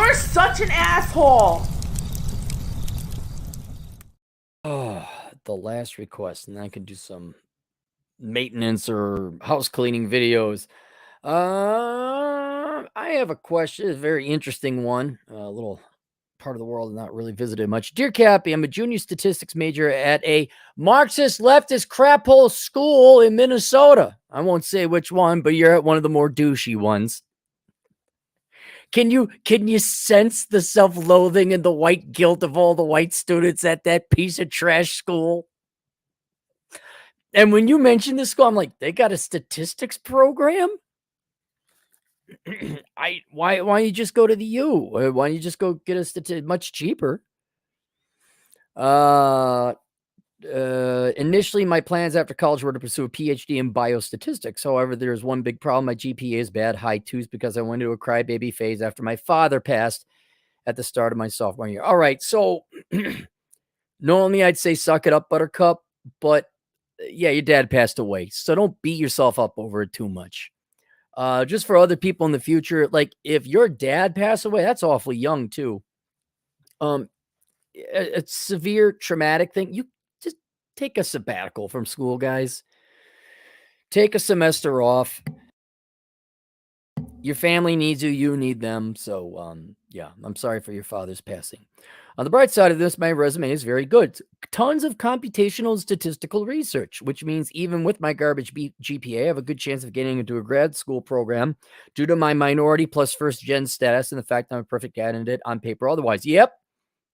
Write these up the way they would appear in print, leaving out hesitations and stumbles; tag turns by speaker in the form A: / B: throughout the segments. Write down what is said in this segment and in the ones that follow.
A: You're such an asshole.
B: Oh, the last request, and then I can do some maintenance or house cleaning videos. I have a question, a very interesting one. A little part of the world not really visited much. Dear Cappy, I'm a junior statistics major at a Marxist leftist crap hole school in Minnesota. I won't say which one, but you're at one of the more douchey ones. Can you sense the self-loathing and the white guilt of all the white students at that piece of trash school? And when you mentioned this school, I'm like, they got a statistics program? Why don't you just go to the U? Why don't you just go get a much cheaper? Uh Initially, my plans after college were to pursue a PhD in biostatistics. However, there's one big problem. My GPA is bad, high twos, because I went into a crybaby phase after my father passed at the start of my sophomore year. All right, so normally I'd say suck it up, buttercup, but yeah, your dad passed away, so don't beat yourself up over it too much. Just for other people in the future, like if your dad passed away, that's awfully young too. Um, a severe traumatic thing, you just take a sabbatical from school, guys. Take a semester off. Your family needs you, you need them. So, yeah, I'm sorry for your father's passing. On the bright side of this, my resume is very good. Tons of computational and statistical research, which means even with my garbage GPA, I have a good chance of getting into a grad school program due to my minority plus first gen status and the fact I'm a perfect candidate on paper otherwise. Yep.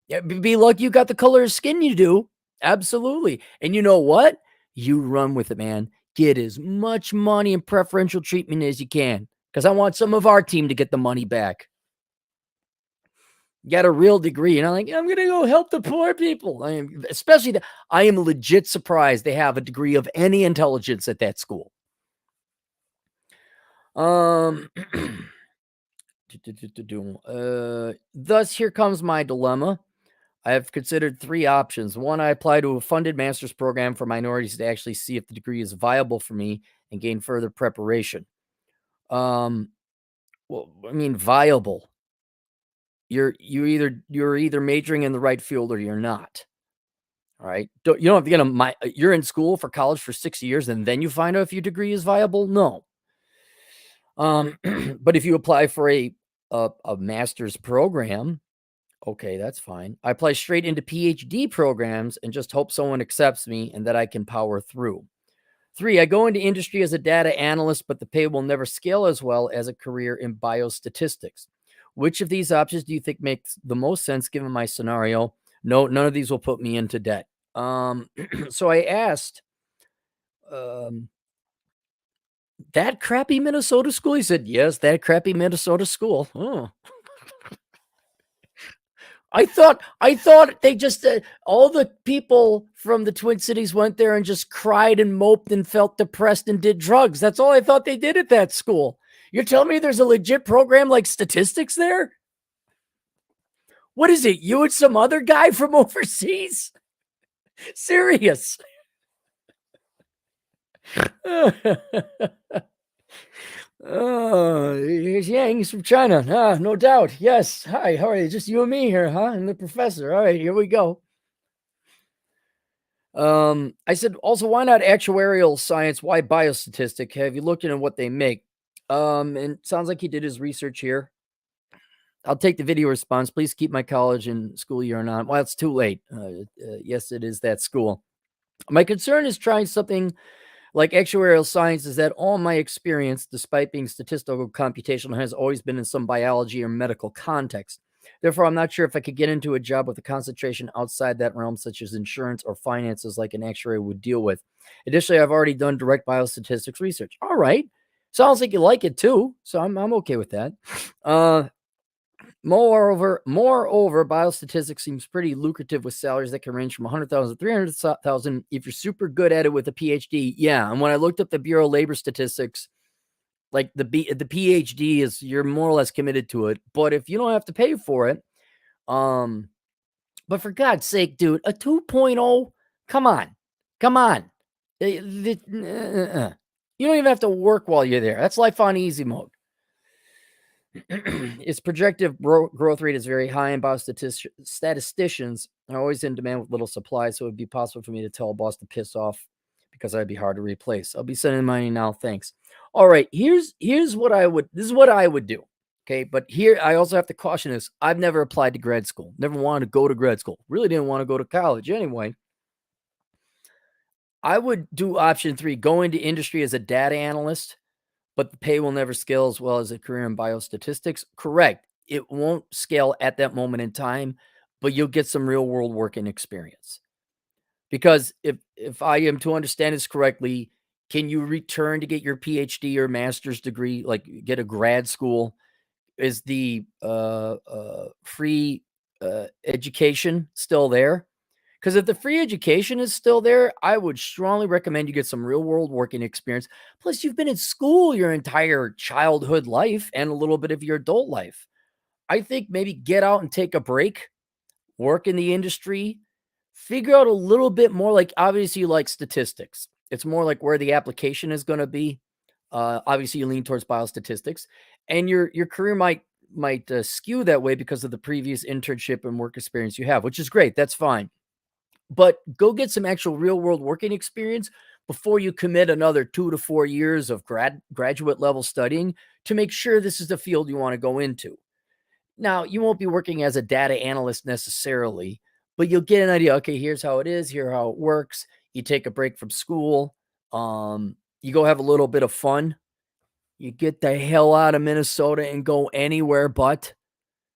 B: Yeah, be lucky you got the color of skin you do. Absolutely. And you know what? You run with it, man. Get as much money and preferential treatment as you can because I want some of our team to get the money back. Get a real degree, and I'm like, I'm gonna go help the poor people. I am legit surprised they have a degree of any intelligence at that school. Thus, here comes my dilemma. I have considered three options. One, I apply to a funded master's program for minorities to actually see if the degree is viable for me and gain further preparation. Well, I mean, viable. You're either majoring in the right field or you're not. All right. You don't have to get you're in school for college for 6 years and then you find out if your degree is viable. No. But if you apply for a master's program, okay, that's fine. I apply straight into PhD programs and just hope someone accepts me and that I can power through. 3, I go into industry as a data analyst, but the pay will never scale as well as a career in biostatistics. Which of these options do you think makes the most sense given my scenario? No, none of these will put me into debt. So I asked, that crappy Minnesota school? He said, yes, that crappy Minnesota school. Oh. I thought they just all the people from the Twin Cities went there and just cried and moped and felt depressed and did drugs. That's all I thought they did at that school. You're telling me there's a legit program like statistics there? What is it? You and some other guy from overseas? Serious. Yeah, he's from China. No doubt. Yes. Hi, how are you? Just you and me here, huh? And the professor. All right, here we go. I said, also, why not actuarial science? Why biostatistic? Have you looked into what they make? And it sounds like he did his research here. I'll take the video response. Please keep my college and school year on. Well, it's too late. Yes, it is that school. My concern is trying something like actuarial science is that all my experience, despite being statistical computational, has always been in some biology or medical context. Therefore, I'm not sure if I could get into a job with a concentration outside that realm, such as insurance or finances, like an actuary would deal with. Additionally, I've already done direct biostatistics research. All right. Sounds like you like it too. So I'm okay with that. Moreover, biostatistics seems pretty lucrative with salaries that can range from 100,000 to 300,000 if you're super good at it with a PhD. Yeah, and when I looked up the Bureau of Labor Statistics, like the PhD is you're more or less committed to it, but if you don't have to pay for it, but for God's sake, dude, a 2.0, come on. You don't even have to work while you're there. That's life on easy mode. Its projected growth rate is very high, and statisticians are always in demand with little supply, so it would be possible for me to tell a boss to piss off because I'd be hard to replace. I'll be sending money now, thanks. All right, here's what I would this is what I would do. Okay, but here I also have to caution this. I've never applied to grad school, never wanted to go to grad school, really didn't want to go to college anyway. I would do option three, go into industry as a data analyst, but the pay will never scale as well as a career in biostatistics. Correct. It won't scale at that moment in time, but you'll get some real world working experience. Because if I am to understand this correctly, can you return to get your PhD or master's degree, like get a grad school? Is the free education still there? Because if the free education is still there, I would strongly recommend you get some real world working experience. Plus, you've been in school your entire childhood life and a little bit of your adult life. I think maybe get out and take a break, work in the industry, figure out a little bit more. Like, obviously, you like statistics, it's more like where the application is going to be. Obviously, you lean towards biostatistics, and your career might skew that way because of the previous internship and work experience you have, which is great. That's fine, but go get some actual real world working experience before you commit another 2 to 4 years of graduate level studying to make sure this is the field you want to go into. Now, you won't be working as a data analyst necessarily, but you'll get an idea. Okay, here's how it is, here how it works. You take a break from school, you go have a little bit of fun. You get the hell out of Minnesota and go anywhere but.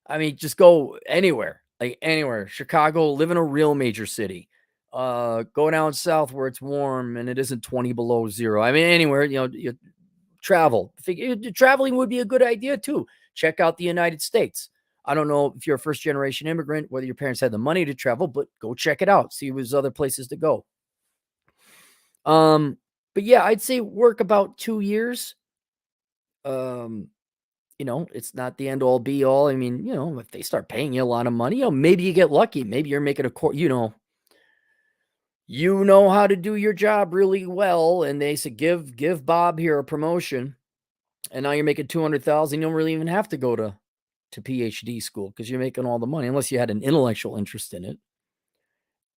B: I mean, just go anywhere, like anywhere. Chicago, live in a real major city. Go down south where it's warm and it isn't 20 below zero. I mean, anywhere, you travel. Traveling would be a good idea too. Check out the United States. I don't know if you're a first generation immigrant, whether your parents had the money to travel, but go check it out. See if there's other places to go. But yeah, I'd say work about 2 years. Um, it's not the end all be all. I mean, if they start paying you a lot of money, maybe you get lucky. Maybe you're making you know how to do your job really well, and they say give Bob here a promotion, and now you're making 200,000. You don't really even have to go to PhD school because you're making all the money, unless you had an intellectual interest in it.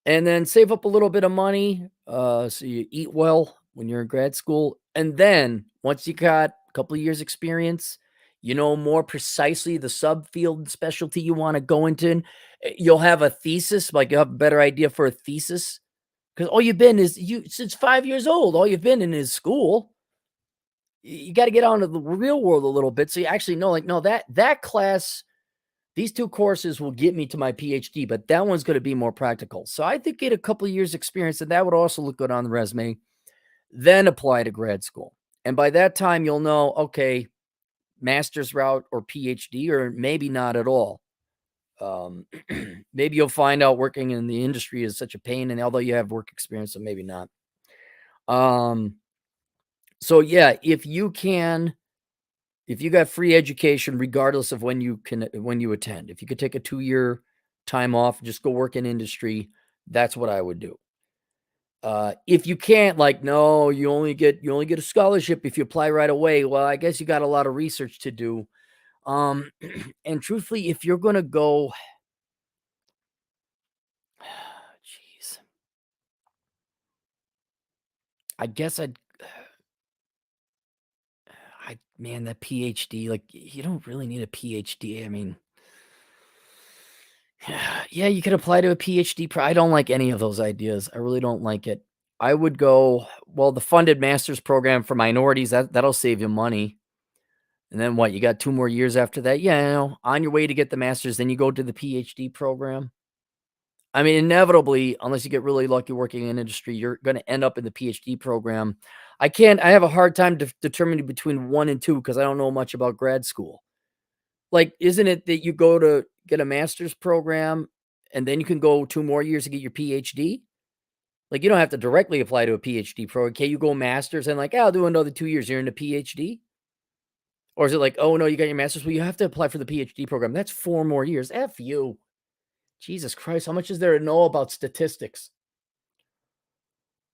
B: And then save up a little bit of money, so you eat well when you're in grad school, and then once you got a couple of years experience, more precisely the subfield and specialty you wanna go into, you'll have a thesis, like, you'll have a better idea for a thesis, because all you've been is you since 5 years old, all you've been in is school. You gotta get out into the real world a little bit so you actually know, like, "No, that class these 2 courses will get me to my PhD, but that one's gonna be more practical." So I think get a couple of years experience, and that would also look good on the resume, then apply to grad school. And by that time, you'll know, okay, master's route or PhD, or maybe not at all. Um, maybe you'll find out working in the industry is such a pain, and although you have work experience, so maybe not. Um, so yeah, if you got free education, regardless of when you attend, if you could take a 2 year time off, just go work in industry, that's what I would do. If you can't, like, no, you only get a scholarship if you apply right away. Well, I guess you got a lot of research to do. And truthfully, if you're gonna go, jeez, I guess man, that PhD, like, you don't really need a PhD. I mean, yeah, you could apply to a PhD. I don't like any of those ideas. I really don't like it. I would go, well, the funded master's program for minorities, that'll save you money. And then what? You got 2 more years after that. Yeah, on your way to get the master's, then you go to the PhD program. I mean, inevitably, unless you get really lucky working in industry, you're going to end up in the PhD program. I have a hard time determining between 1 and 2 because I don't know much about grad school. Like, isn't it that you go to get a master's program and then you can go 2 more years to get your PhD? Like, you don't have to directly apply to a PhD program. Okay, you go master's and like, I'll do another 2 years. You're in a PhD? Or is it like, oh no, you got your master's? Well, you have to apply for the PhD program. That's 4 more years. F you. Jesus Christ, how much is there to know about statistics?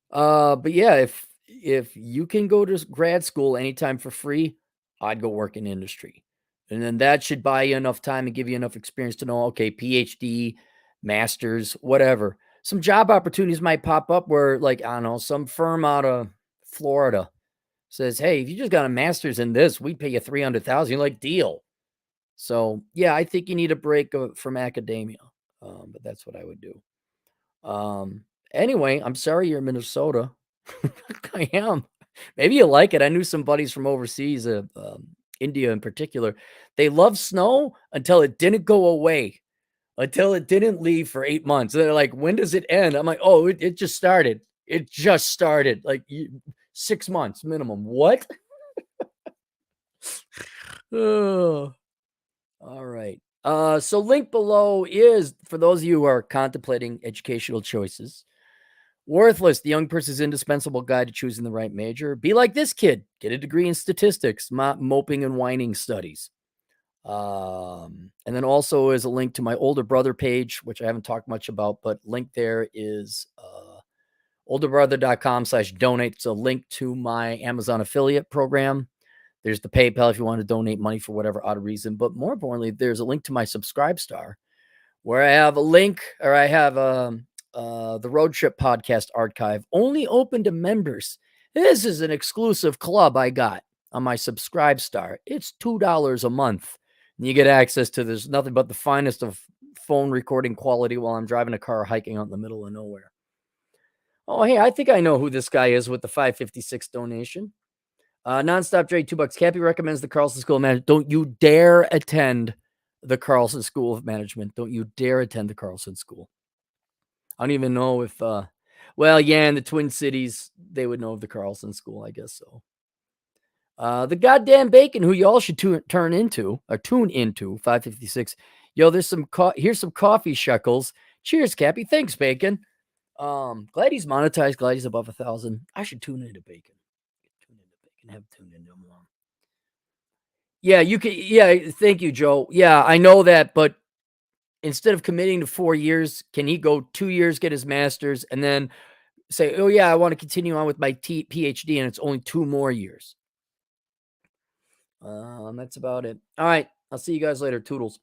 B: But yeah, if you can go to grad school anytime for free, I'd go work in industry. And then that should buy you enough time and give you enough experience to know, okay, PhD, master's, whatever. Some job opportunities might pop up where, like, I don't know, some firm out of Florida says, hey, if you just got a master's in this, we'd pay you 300,000. You're like, deal. So, yeah, I think you need a break from academia. But that's what I would do. Anyway, I'm sorry you're in Minnesota. I am. Maybe you like it. I knew some buddies from overseas, India in particular. They love snow until it didn't go away, until it didn't leave for 8 months. They're like, when does it end? I'm like, oh, it just started. It just started. Like 6 months minimum. What? Oh, all right. So link below is for those of you who are contemplating educational choices. Worthless, the young person's indispensable guide to choosing the right major. Be like this kid. Get a degree in statistics, moping and whining studies. And then also is a link to my older brother page, which I haven't talked much about, but link there is olderbrother.com/donate. It's a link to my Amazon affiliate program. There's the PayPal if you want to donate money for whatever odd reason. But more importantly, there's a link to my Subscribe Star where I have a link, or I have the Road Trip Podcast Archive, only open to members. This is an exclusive club I got on my Subscribe Star. It's $2 a month. And you get access to this, nothing but the finest of phone recording quality while I'm driving a car hiking out in the middle of nowhere. Oh, hey, I think I know who this guy is with the 556 donation. Nonstop Dre, $2. Cappy recommends the Carlson School of Management. Don't you dare attend the Carlson School of Management. Don't you dare attend the Carlson School. I don't even know if, well, yeah, in the Twin Cities, they would know of the Carlson School, I guess so. The goddamn bacon, who y'all should tune into, 556. Yo, there's here's some coffee shekels. Cheers, Cappy. Thanks, bacon. Glad he's monetized. Glad he's above 1,000. I should tune into bacon. Have tuned into him more. Yeah, you can. Yeah, thank you, Joe. Yeah, I know that, but instead of committing to 4 years, can he go 2 years, get his master's, and then say, oh, yeah, I want to continue on with my PhD, and it's only 2 more years. That's about it. All right. I'll see you guys later. Toodles.